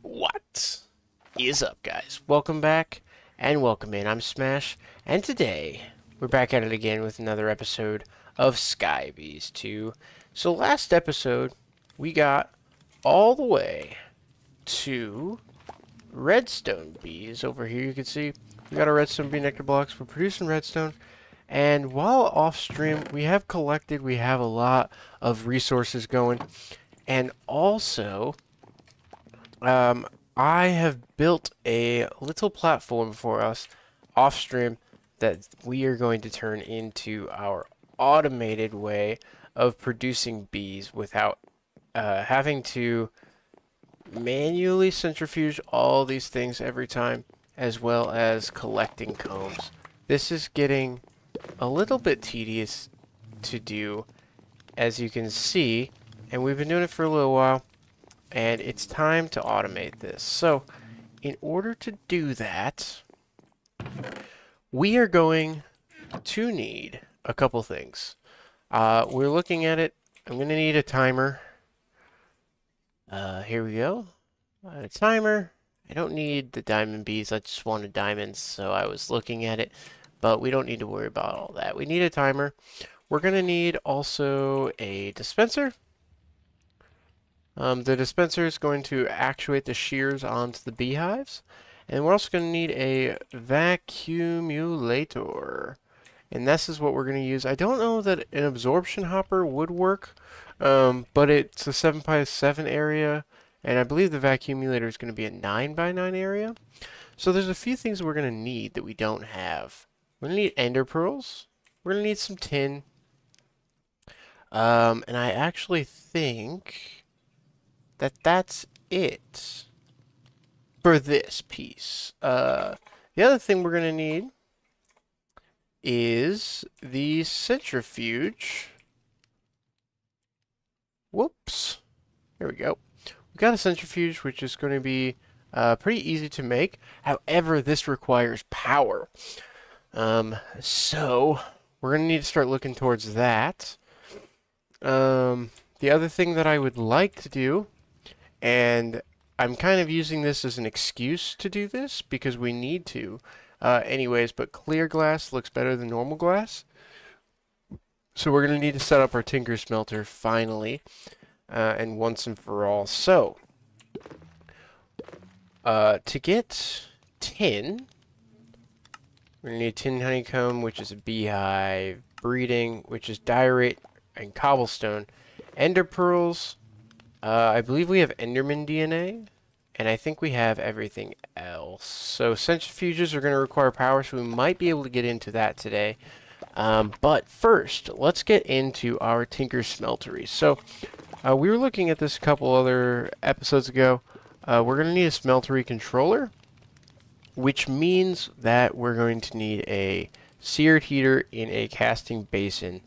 What is up, guys? Welcome back and welcome in. I'm Smash, and today we're back at it again with another episode of Skybees 2. So last episode we got all the way to redstone bees. Over here you can see we got our redstone bee nectar blocks. We're producing redstone, and while off stream we have a lot of resources going, and also I have built a little platform for us off stream that we are going to turn into our automated way of producing bees without having to manually centrifuge all these things every time, as well as collecting combs. This is getting a little bit tedious to do, as you can see, and we've been doing it for a little while. And it's time to automate this. So, in order to do that, we are going to need a couple things. We're looking at it. I'm going to need a timer. Here we go. A timer. I don't need the diamond bees. I just wanted diamonds, so I was looking at it. But we don't need to worry about all that. We need a timer. We're going to need also a dispenser. The dispenser is going to actuate the shears onto the beehives. And we're also going to need a vacuumulator. And this is what we're going to use. I don't know that an absorption hopper would work, but it's a 7x7 area. And I believe the vacuumulator is going to be a 9x9 area. So there's a few things we're going to need that we don't have. We're going to need ender pearls. We're going to need some tin. And I actually think that's it for this piece. The other thing we're going to need is the centrifuge. Whoops. There we go. We've got a centrifuge, which is going to be pretty easy to make. However, this requires power. So we're going to need to start looking towards that. The other thing that I would like to do, and I'm kind of using this as an excuse to do this because we need to anyways, but clear glass looks better than normal glass. So we're going to need to set up our tinker smelter finally, and once and for all. So to get tin, we're going to need tin honeycomb, which is a beehive, breeding, which is diorite, and cobblestone, ender pearls. I believe we have Enderman DNA, and I think we have everything else. So centrifuges are going to require power, so we might be able to get into that today. But first, let's get into our Tinker Smeltery. So we were looking at this a couple other episodes ago. We're going to need a smeltery controller, which means that we're going to need a seared heater in a casting basin,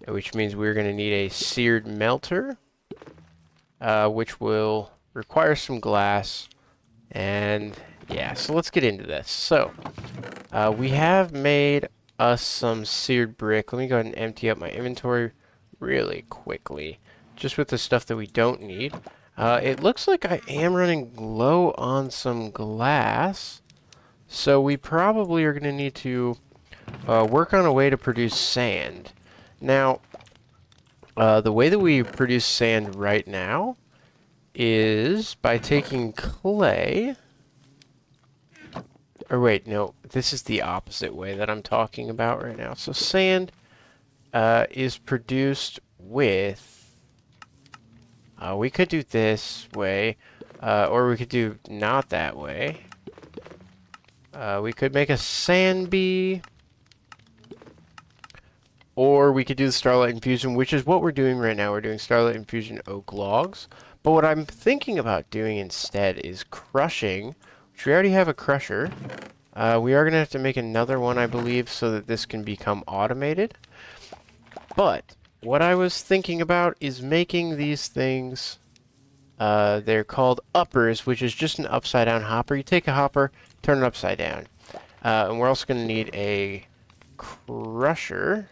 which means we're going to need a seared melter, which will require some glass. And yeah, so let's get into this. So we have made us some seared brick. Let me go ahead and empty up my inventory really quickly, just with the stuff that we don't need. It looks like I am running low on some glass, so we probably are going to need to work on a way to produce sand. Now, the way that we produce sand right now is by taking clay. Or wait, no, this is the opposite way that I'm talking about right now. So sand is produced with, we could do this way, or we could do not that way. We could make a sand bee, or we could do the starlight infusion, which is what we're doing right now. We're doing starlight infusion oak logs. But what I'm thinking about doing instead is crushing, which we already have a crusher. We are going to have to make another one, I believe, so that this can become automated. But what I was thinking about is making these things, they're called uppers, which is just an upside down hopper. You take a hopper, turn it upside down. And we're also going to need a crusher.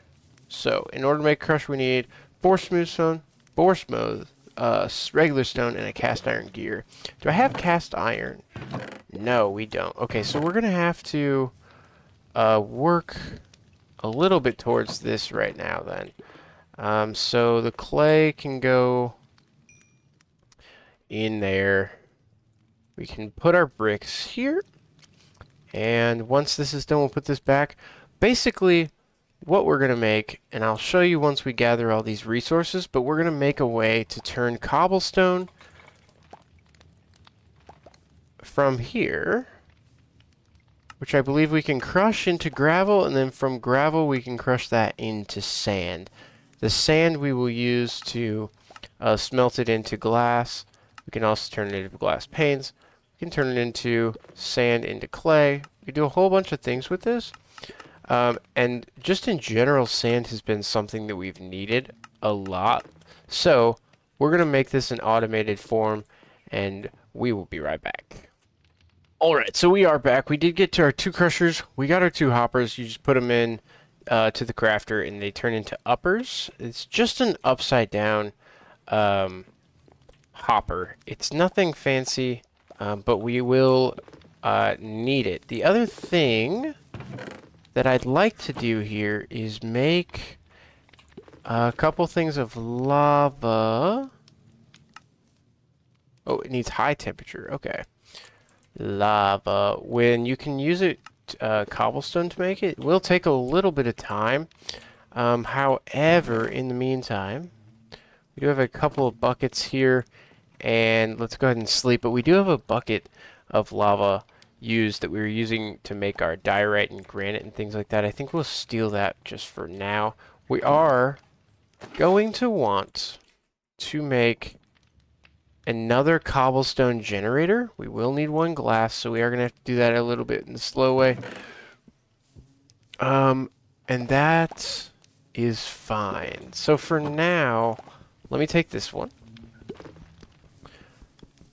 So in order to make a crusher, we need 4 smooth stone, 4 regular stone and a cast iron gear. Do I have cast iron? No, we don't. Okay, so we're going to have to work a little bit towards this right now then. So the clay can go in there. We can put our bricks here. And once this is done, we'll put this back. Basically, what we're going to make, and I'll show you once we gather all these resources, but we're going to make a way to turn cobblestone from here, which I believe we can crush into gravel, and then from gravel we can crush that into sand. The sand we will use to smelt it into glass. We can also turn it into glass panes. We can turn it into sand into clay. We can do a whole bunch of things with this. And just in general, sand has been something that we've needed a lot. So we're going to make this an automated form, and we will be right back. Alright, so we are back. We did get to our 2 crushers. We got our 2 hoppers. You just put them in to the crafter, and they turn into uppers. It's just an upside down hopper. It's nothing fancy, but we will need it. The other thing that I'd like to do here is make a couple things of lava. Oh, it needs high temperature. Okay. Lava. When you can use it, cobblestone to make it, it will take a little bit of time. However, in the meantime, we do have a couple of buckets here, and let's go ahead and sleep. But we do have a bucket of lava used that we were using to make our diorite and granite and things like that. I think we'll steal that just for now. We are going to want to make another cobblestone generator. We will need 1 glass, so we are going to have to do that a little bit in the slow way. And that is fine. So for now, let me take this one.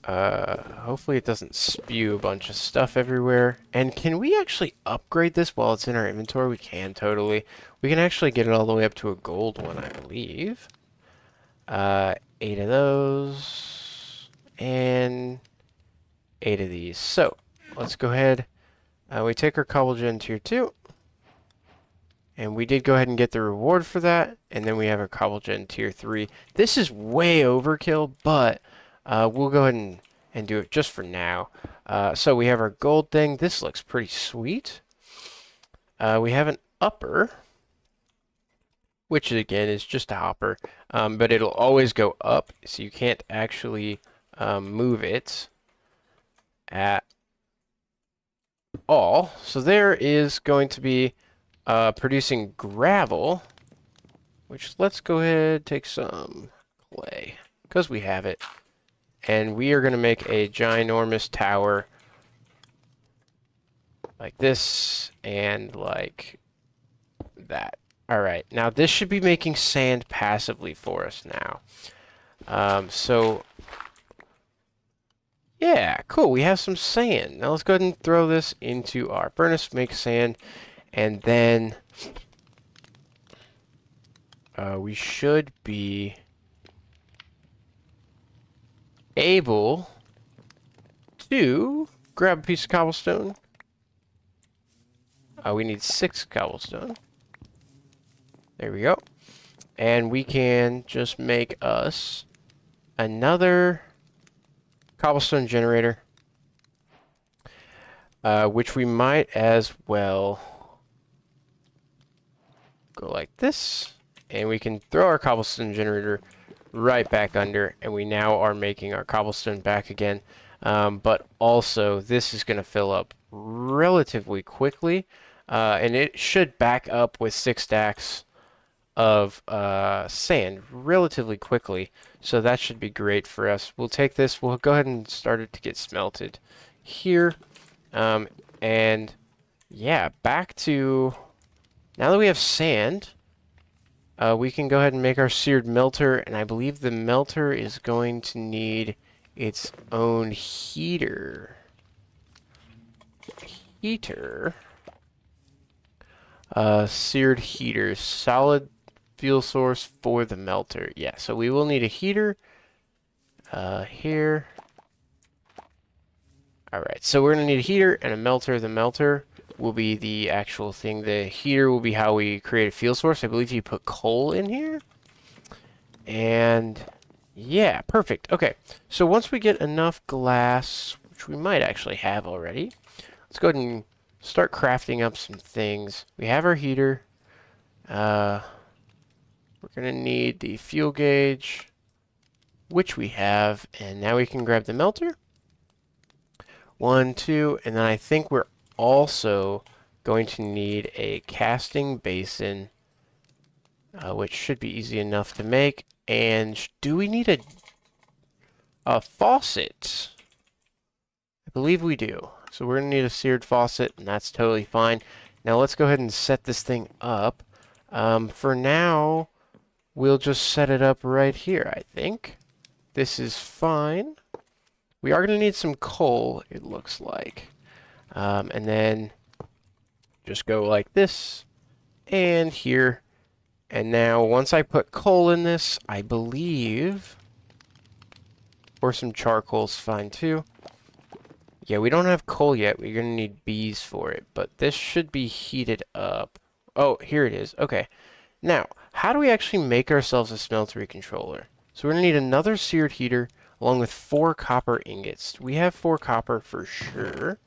Hopefully it doesn't spew a bunch of stuff everywhere. And can we actually upgrade this while it's in our inventory? We can, totally. We can actually get it all the way up to a gold one, I believe. 8 of those. And 8 of these. So, let's go ahead. We take our cobble gen tier 2. And we did go ahead and get the reward for that. And then we have our cobble gen tier 3. This is way overkill, but we'll go ahead and do it just for now. So we have our gold thing. This looks pretty sweet. We have an upper, which again is just a hopper, but it'll always go up, so you can't actually move it at all. So there is going to be producing gravel, which let's go ahead take some clay, because we have it. And we are going to make a ginormous tower like this and like that. Alright, now this should be making sand passively for us now. So, yeah, cool, we have some sand. Now let's go ahead and throw this into our furnace, make sand, and then we should be able to grab a piece of cobblestone. We need 6 cobblestone. There we go. And we can just make us another cobblestone generator, which we might as well go like this, and we can throw our cobblestone generator right back under, and we now are making our cobblestone back again. But also, this is going to fill up relatively quickly, and it should back up with 6 stacks of sand relatively quickly, so that should be great for us. We'll take this, we'll go ahead and start it to get smelted here, and yeah, back to, now that we have sand, we can go ahead and make our seared melter, and I believe the melter is going to need its own heater. Seared heater, solid fuel source for the melter. Yeah, so we will need a heater here. Alright, so we're going to need a heater and a melter. The melter will be the actual thing. The heater will be how we create a fuel source. I believe you put coal in here. And yeah, perfect. Okay, so once we get enough glass, which we might actually have already, let's go ahead and start crafting up some things. We have our heater. We're going to need the fuel gauge, which we have, and now we can grab the melter. 1, 2, and then I think we're also going to need a casting basin, which should be easy enough to make. And do we need a faucet? I believe we do. So we're going to need a seared faucet, and that's totally fine. Now let's go ahead and set this thing up. For now, we'll just set it up right here, I think. This is fine. We are going to need some coal, it looks like. And then just go like this and here. And now once I put coal in this, I believe, or some charcoal's fine too. Yeah, we don't have coal yet. We're going to need bees for it, but this should be heated up. Oh, here it is. Okay. Now, how do we actually make ourselves a smeltery controller? So we're going to need another seared heater along with 4 copper ingots. We have 4 copper for sure.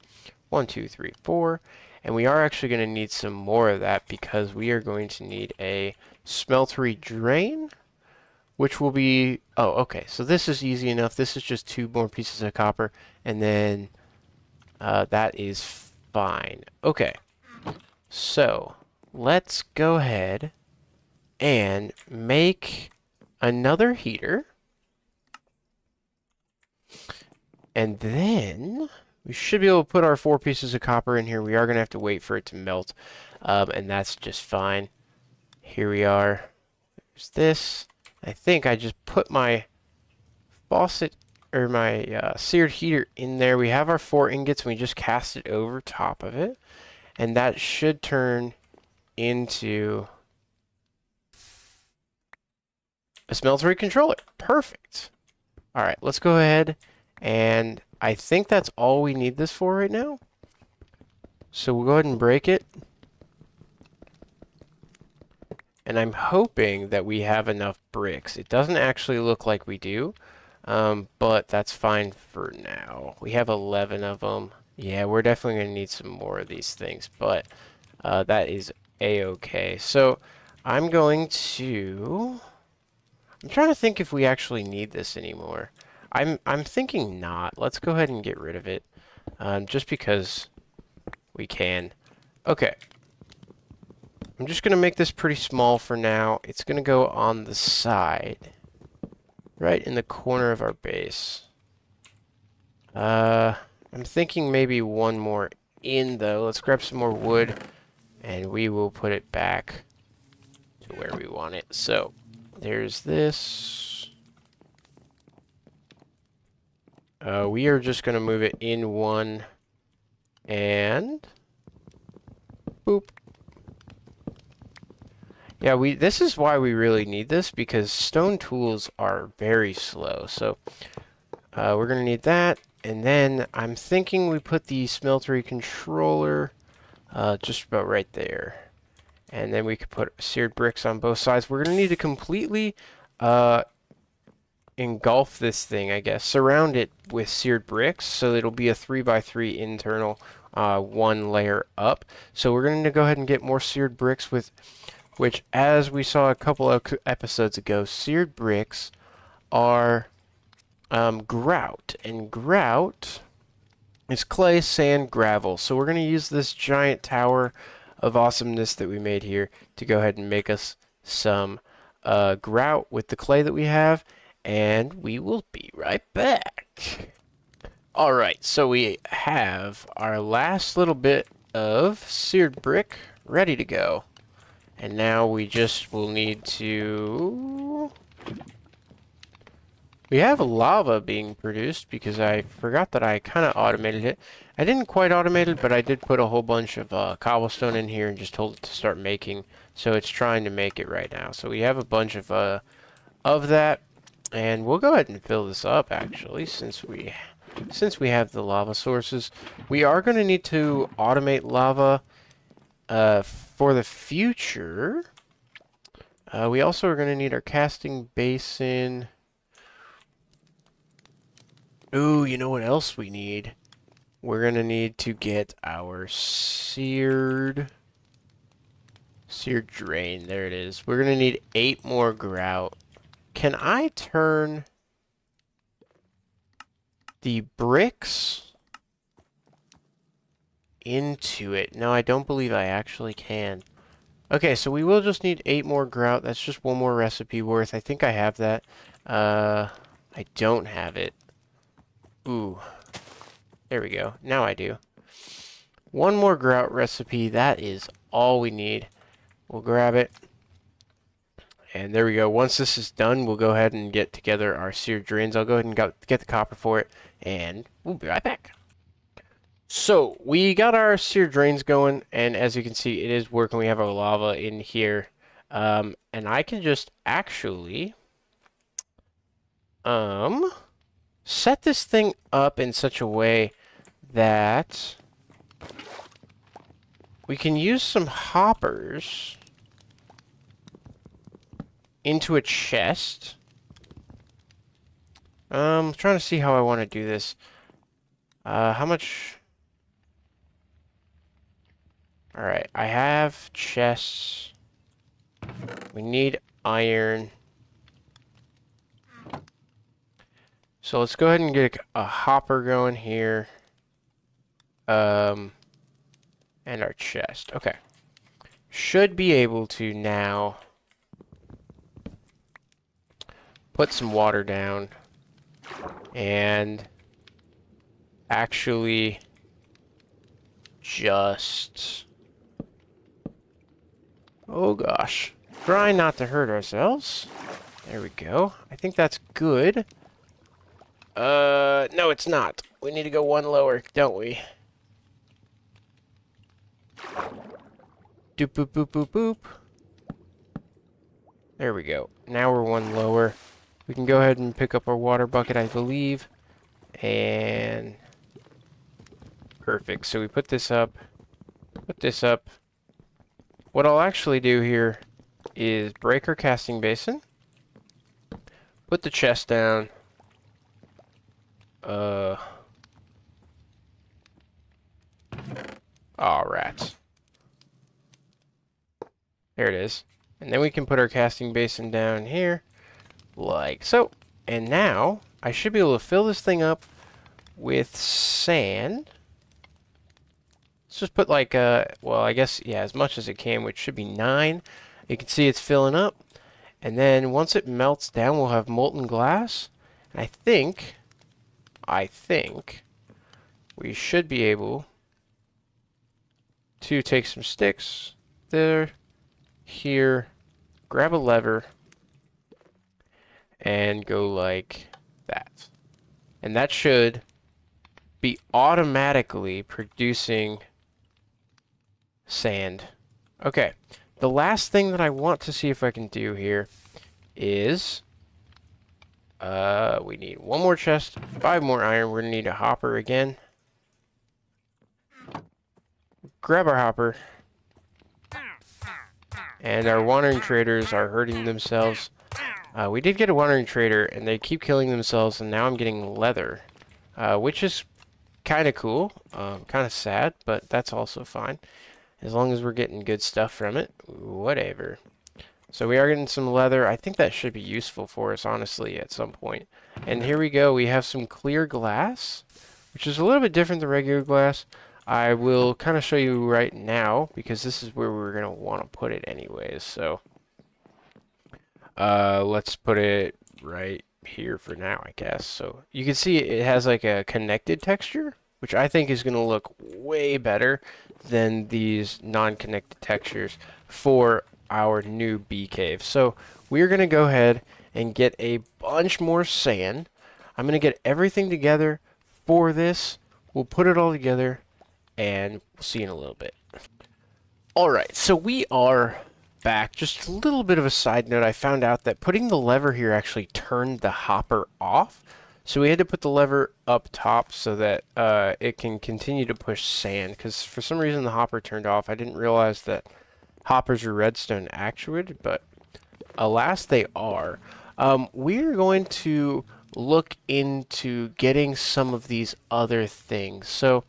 1, 2, 3, 4. And we are actually going to need some more of that because we are going to need a smeltery drain, which will be... Oh, okay. So this is easy enough. This is just 2 more pieces of copper. And then that is fine. Okay. So let's go ahead and make another heater. And then we should be able to put our 4 pieces of copper in here. We are going to have to wait for it to melt, and that's just fine. Here we are. There's this. I think I just put my faucet, or my seared heater in there. We have our 4 ingots, and we just cast it over top of it. And that should turn into a smeltery controller. Perfect. All right, let's go ahead. And I think that's all we need this for right now. So we'll go ahead and break it. And I'm hoping that we have enough bricks. It doesn't actually look like we do, but that's fine for now. We have 11 of them. Yeah, we're definitely going to need some more of these things, but that is a-okay. So I'm going to... I'm trying to think if we actually need this anymore. I'm thinking not. Let's go ahead and get rid of it, just because we can. Okay. I'm just going to make this pretty small for now. It's going to go on the side, right in the corner of our base. I'm thinking maybe one more in, though. Let's grab some more wood, and we will put it back to where we want it. So, there's this. We are just going to move it in one, and boop. Yeah, this is why we really need this, because stone tools are very slow. So we're going to need that, and then I'm thinking we put the smeltery controller just about right there. And then we could put seared bricks on both sides. We're going to need to completely engulf this thing, I guess. Surround it with seared bricks, so it'll be a 3x3 internal, 1 layer up. So we're going to go ahead and get more seared bricks, with which, as we saw a couple of episodes ago, seared bricks are grout. And grout is clay, sand, gravel. So we're going to use this giant tower of awesomeness that we made here to go ahead and make us some grout with the clay that we have. And we will be right back. Alright, so we have our last little bit of seared brick ready to go. And now we just will need to... We have lava being produced because I forgot that I kind of automated it. I didn't quite automate it, but I did put a whole bunch of cobblestone in here and just told it to start making. So it's trying to make it right now. So we have a bunch of that. And we'll go ahead and fill this up, actually, since we have the lava sources. We are going to need to automate lava for the future. We also are going to need our casting basin. Ooh, you know what else we need? We're going to need to get our seared drain. There it is. We're going to need 8 more grout. Can I turn the bricks into it? No, I don't believe I actually can. Okay, so we will just need 8 more grout. That's just 1 more recipe worth. I think I have that. I don't have it. Ooh. There we go. Now I do. 1 more grout recipe. That is all we need. We'll grab it. And there we go. Once this is done, we'll go ahead and get together our seared drains. I'll go ahead and get the copper for it, and we'll be right back. So, we got our seared drains going, and as you can see, it is working. We have our lava in here. And I can just actually set this thing up in such a way that we can use some hoppers into a chest. I'm trying to see how I want to do this. How much? Alright, I have chests. We need iron. So let's go ahead and get a hopper going here. And our chest. Okay. Should be able to now put some water down and actually just, oh gosh, try not to hurt ourselves. There we go. I think that's good. No, it's not. We need to go 1 lower, don't we? Doop, boop, boop, boop, boop. There we go. Now we're 1 lower. We can go ahead and pick up our water bucket, I believe. And perfect. So we put this up. Put this up. What I'll actually do here is break our casting basin. Put the chest down. Oh, rats. There it is. And then we can put our casting basin down here, like so. And now, I should be able to fill this thing up with sand. Let's just put like, well, I guess, yeah, as much as it can, which should be 9. You can see it's filling up. And then once it melts down, we'll have molten glass. And I think we should be able to take some sticks there, here, grab a lever, and go like that. And that should be automatically producing sand. Okay, the last thing that I want to see if I can do here is we need 1 more chest, 5 more iron. We're gonna need a hopper again. Grab our hopper. And our wandering traders are hurting themselves. We did get a wandering trader, and they keep killing themselves, and now I'm getting leather, which is kind of cool. Kind of sad, but that's also fine. As long as we're getting good stuff from it, whatever. So we are getting some leather. I think that should be useful for us, honestly, at some point. And here we go. We have some clear glass, which is a little bit different than regular glass. I will kind of show you right now, because this is where we're going to want to put it anyways. So let's put it right here for now, I guess. So you can see it has like a connected texture, which I think is going to look way better than these non-connected textures for our new bee cave. So we're going to go ahead and get a bunch more sand. I'm going to get everything together for this. We'll put it all together, and we'll see in a little bit. Alright, so we are back, just a little bit of a side note, I found out that putting the lever here actually turned the hopper off. So we had to put the lever up top so that it can continue to push sand, because for some reason the hopper turned off. I didn't realize that hoppers are redstone actuated, but alas they are. We're going to look into getting some of these other things. So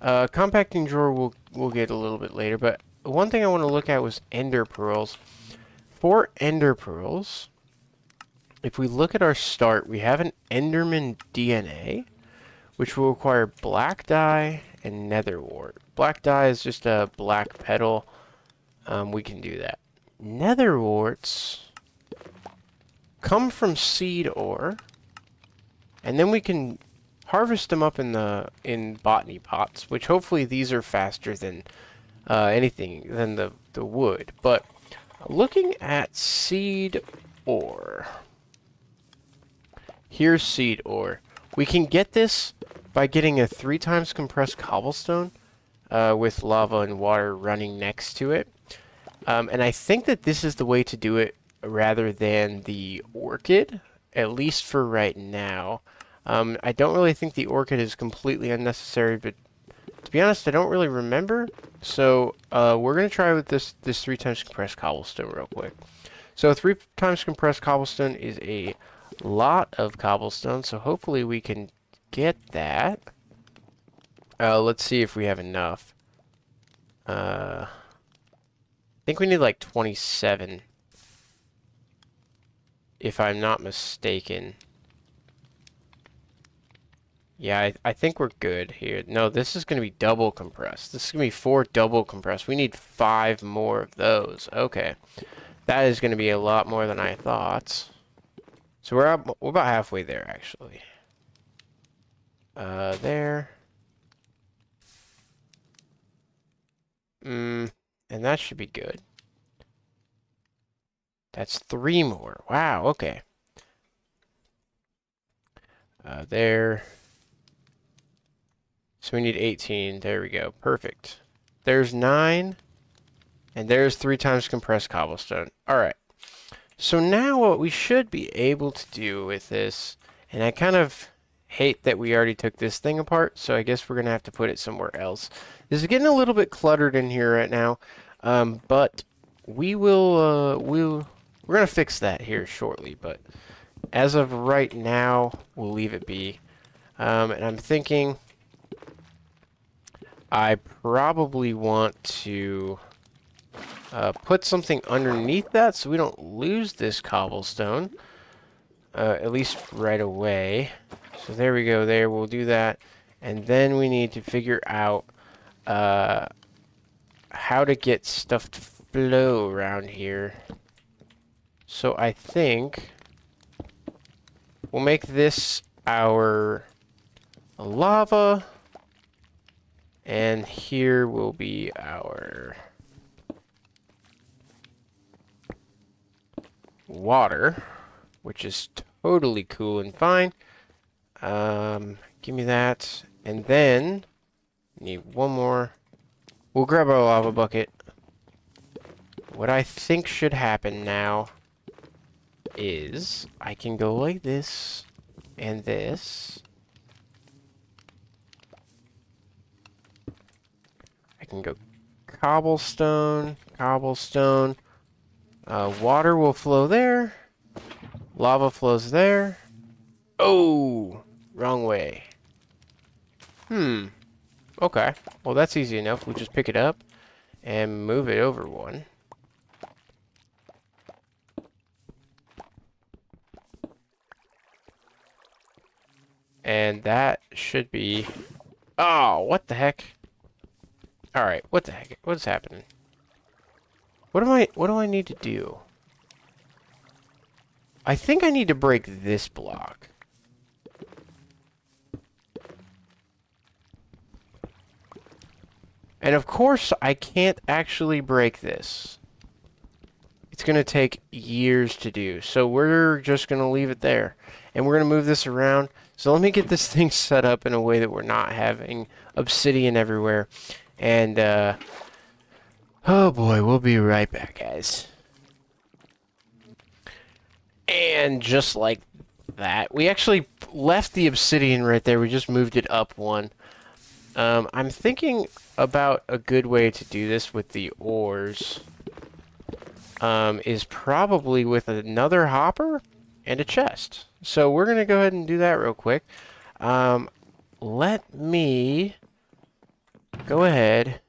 compacting drawer we'll get a little bit later, but one thing I want to look at was ender pearls. For ender pearls, if we look at our start, we have an Enderman DNA, which will require black dye and nether wart. Black dye is just a black petal. We can do that. Nether warts come from seed ore, and then we can harvest them up in botany pots, which hopefully these are faster than anything than the wood. But looking at seed ore. Here's seed ore. We can get this by getting a 3 times compressed cobblestone with lava and water running next to it. And I think that this is the way to do it rather than the orchid, at least for right now. I don't really think the orchid is completely unnecessary, but to be honest, I don't really remember. So we're going to try with this 3 times compressed cobblestone real quick. So 3 times compressed cobblestone is a lot of cobblestone, so hopefully we can get that. Let's see if we have enough. I think we need like 27, if I'm not mistaken. Yeah, I think we're good here. No, this is going to be double compressed. This is going to be 4 double compressed. We need 5 more of those. Okay. That is going to be a lot more than I thought. So we're about halfway there, actually. There. And that should be good. That's 3 more. Wow, okay. There. So we need 18. There we go. Perfect. There's 9. And there's 3 times compressed cobblestone. Alright. So now what we should be able to do with this, and I kind of hate that we already took this thing apart, so I guess we're going to have to put it somewhere else. This is getting a little bit cluttered in here right now, but we're going to fix that here shortly, but as of right now, we'll leave it be. And I'm thinking I probably want to put something underneath that so we don't lose this cobblestone, at least right away. So there we go there. We'll do that. And then we need to figure out how to get stuff to flow around here. So I think we'll make this our lava. And here will be our water, which is totally cool and fine. Give me that. And then need one more. We'll grab our lava bucket. What I think should happen now is I can go like this and this. I can go cobblestone, cobblestone. Water will flow there. Lava flows there. Oh, wrong way. Okay. Well, that's easy enough. We'll just pick it up and move it over one. And that should be... Oh, what the heck? Alright, what the heck? What's happening? What do I need to do? I think I need to break this block. And of course, I can't actually break this. It's going to take years to do. So we're just going to leave it there. And we're going to move this around. So let me get this thing set up in a way that we're not having obsidian everywhere. And, oh boy, we'll be right back, guys. And just like that, we actually left the obsidian right there. We just moved it up one. I'm thinking about a good way to do this with the ores. Is probably with another hopper and a chest. So we're going to go ahead and do that real quick. Let me go ahead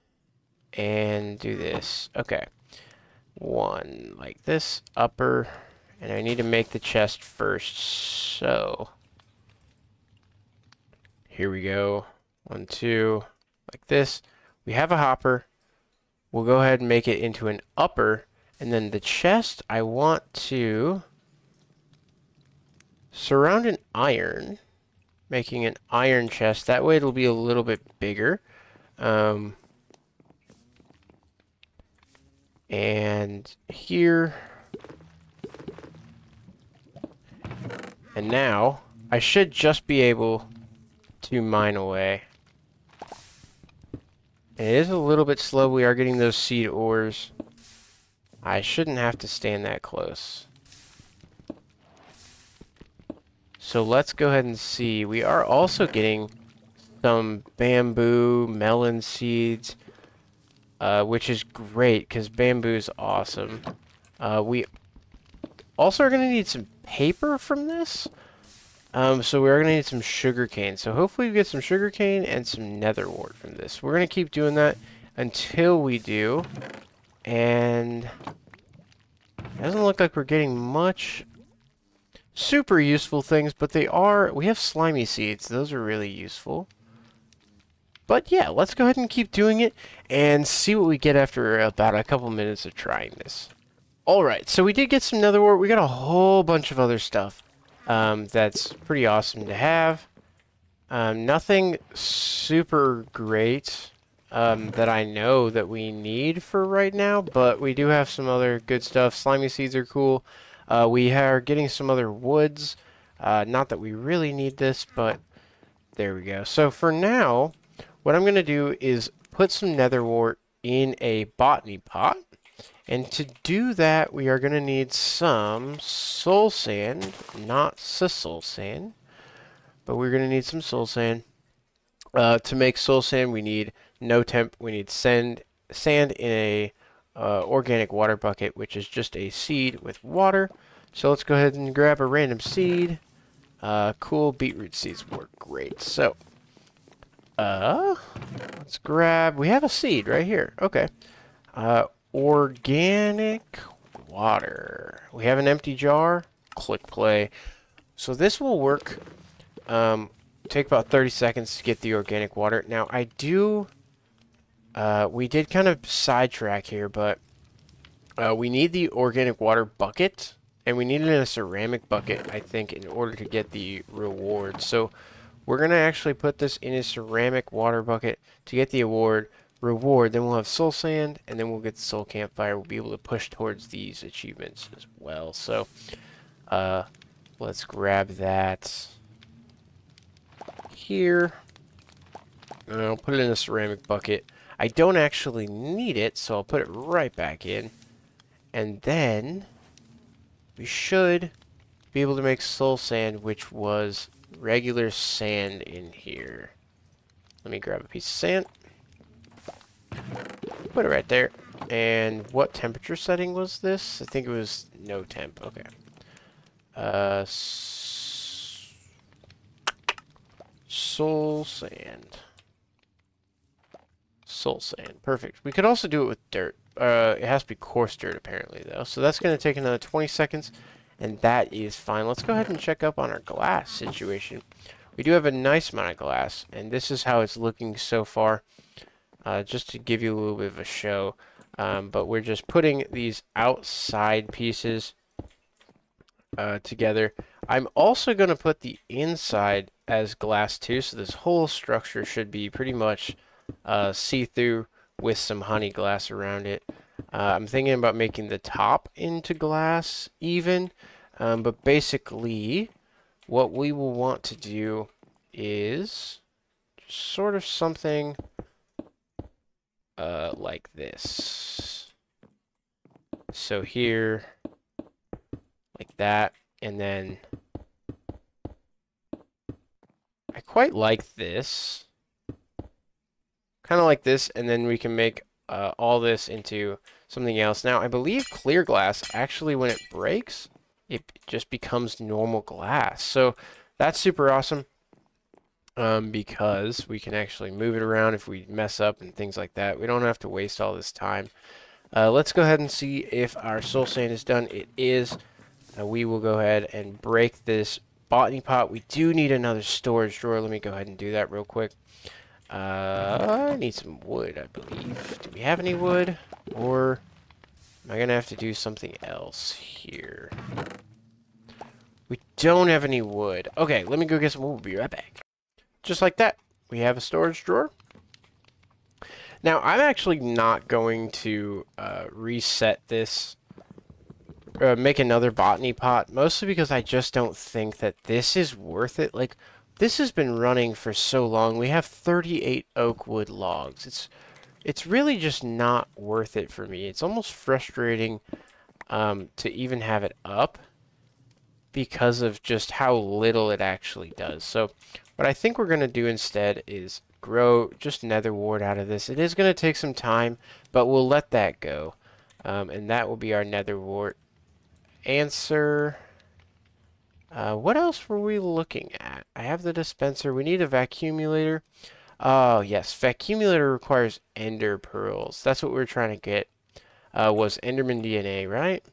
and do this. Okay. One like this, upper, and I need to make the chest first. So here we go. 1, 2, like this. We have a hopper. We'll go ahead and make it into an upper. And then the chest, I want to surround an iron, making an iron chest. That way it'll be a little bit bigger. And here. And now, I should just be able to mine away. And it is a little bit slow. We are getting those seed ores. I shouldn't have to stand that close. So let's go ahead and see. We are also getting some bamboo, melon seeds, which is great because bamboo is awesome. We also are going to need some paper from this. So we're going to need some sugar cane. So hopefully we get some sugar cane and some nether wart from this. We're going to keep doing that until we do. And it doesn't look like we're getting much super useful things, but they are. We have slimy seeds. Those are really useful. But yeah, let's go ahead and keep doing it and see what we get after about a couple minutes of trying this. Alright, so we did get some nether wart. We got a whole bunch of other stuff that's pretty awesome to have. Nothing super great that I know that we need for right now, but we do have some other good stuff. Slimy seeds are cool. We are getting some other woods. Not that we really need this, but there we go. So for now, what I'm going to do is put some nether wart in a botany pot. And to do that, we are going to need some soul sand, not soul sand, but we're going to need some soul sand. To make soul sand, we need no temp. We need sand in a organic water bucket, which is just a seed with water. So let's go ahead and grab a random seed. Cool, beetroot seeds work great. So let's grab. We have a seed right here. Okay. Organic water. We have an empty jar. Click play. So this will work. Take about 30 seconds to get the organic water. Now I do. We did kind of sidetrack here, but we need the organic water bucket, and we need it in a ceramic bucket, I think, in order to get the reward. So we're gonna actually put this in a ceramic water bucket to get the reward. Then we'll have soul sand, and then we'll get the soul campfire. We'll be able to push towards these achievements as well. So let's grab that here. And I'll put it in a ceramic bucket. I don't actually need it, so I'll put it right back in. And then we should be able to make soul sand, which was regular sand in here. Let me grab a piece of sand. Put it right there. And what temperature setting was this? I think it was no temp. Okay. Soul sand. Soul sand. Perfect. We could also do it with dirt. It has to be coarse dirt, apparently, though. So that's going to take another 20 seconds, and that is fine. Let's go ahead and check up on our glass situation. We do have a nice amount of glass, and this is how it's looking so far. Just to give you a little bit of a show. But we're just putting these outside pieces together. I'm also going to put the inside as glass too, so this whole structure should be pretty much see-through with some honey glass around it. I'm thinking about making the top into glass even, but basically what we will want to do is sort of something like this. So here, like that. And then I quite like this. Kind of like this, and then we can make all this into something else. Now, I believe clear glass, actually, when it breaks, it just becomes normal glass. So that's super awesome because we can actually move it around if we mess up and things like that. We don't have to waste all this time. Let's go ahead and see if our soul sand is done. It is. We will go ahead and break this botany pot. We do need another storage drawer. Let me go ahead and do that real quick. I need some wood, I believe. Do we have any wood? Or am I going to have to do something else here? We don't have any wood. Okay, let me go get some wood. We'll be right back. Just like that, we have a storage drawer. Now, I'm actually not going to reset this, make another botany pot, mostly because I just don't think that this is worth it. Like, this has been running for so long. We have 38 oak wood logs. It's really just not worth it for me. It's almost frustrating to even have it up because of just how little it actually does. So what I think we're going to do instead is grow just nether wart out of this. It is going to take some time, but we'll let that go. And that will be our nether wart answer. What else were we looking at? I have the dispenser. We need a vacuumulator. Oh, yes. Vacuumulator requires ender pearls. That's what we were trying to get. Was Enderman DNA, right?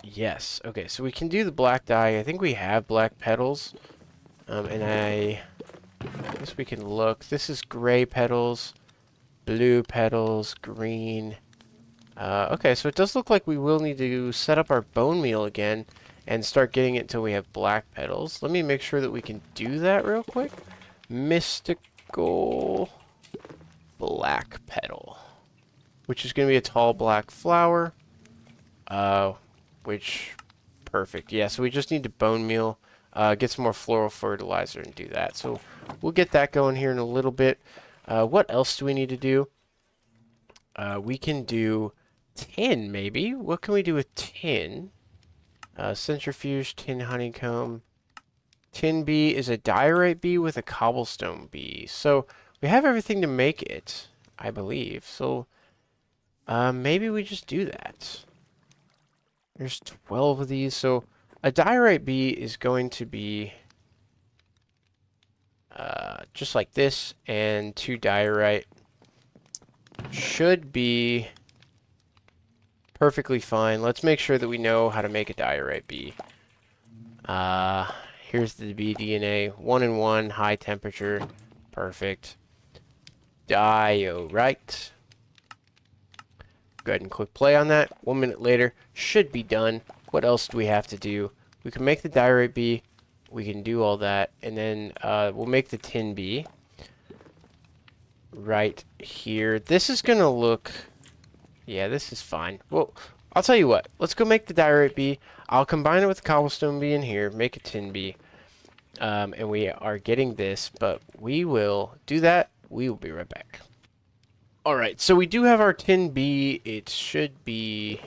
Yes. Okay, so we can do the black dye. I think we have black petals. And I guess we can look. This is gray petals, blue petals, green. Okay, so it does look like we will need to set up our bone meal again and start getting it until we have black petals. Let me make sure that we can do that real quick. Mystical black petal, which is going to be a tall black flower. Perfect. Yeah, so we just need to bone meal, get some more floral fertilizer and do that. So we'll get that going here in a little bit. What else do we need to do? We can do tin, maybe. What can we do with tin? Centrifuge, tin honeycomb. Tin bee is a diorite bee with a cobblestone bee. So we have everything to make it, I believe. So maybe we just do that. There's 12 of these. So a diorite bee is going to be just like this, and 2 diorite should be perfectly fine. Let's make sure that we know how to make a diorite bee. Here's the bee DNA. 1 and 1, high temperature. Perfect. Diorite. Go ahead and click play on that. 1 minute later, should be done. What else do we have to do? We can make the diorite bee. We can do all that. And then we'll make the tin bee. Right here. This is going to look... Yeah, this is fine. Well, I'll tell you what. Let's go make the diorite bee. I'll combine it with the cobblestone bee in here. Make a tin bee. And we are getting this. But we will do that. We will be right back. Alright, so we do have our tin bee. It should be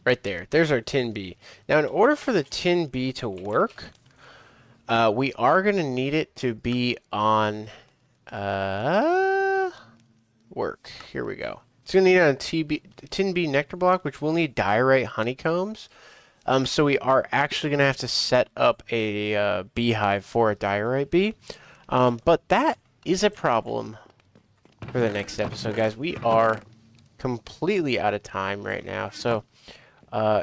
right there. There's our tin bee. Now, in order for the tin bee to work, we are going to need it to be on work. Here we go. It's going to need a tin bee nectar block, which will need diorite honeycombs. So we are actually going to have to set up a beehive for a diorite bee. But that is a problem for the next episode, guys. We are completely out of time right now. So,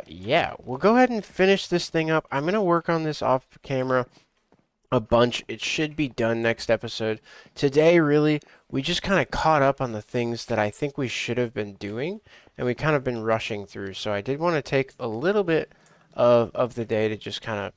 yeah, we'll go ahead and finish this thing up. I'm going to work on this off camera a bunch. It should be done next episode. Today, really, we just kind of caught up on the things that I think we should have been doing, and we kind of been rushing through. So I did want to take a little bit of the day to just kind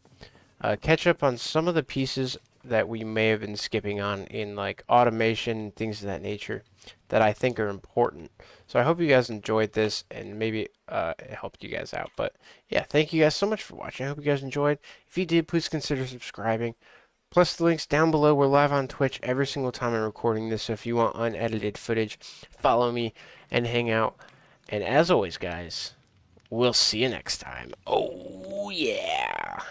of catch up on some of the pieces that we may have been skipping on in like automation and things of that nature that I think are important. So I hope you guys enjoyed this, and maybe it helped you guys out. But yeah, thank you guys so much for watching. I hope you guys enjoyed. If you did, please consider subscribing. Plus the links down below. We're live on Twitch every single time I'm recording this, so if you want unedited footage, follow me and hang out. And as always, guys, we'll see you next time. Oh, yeah.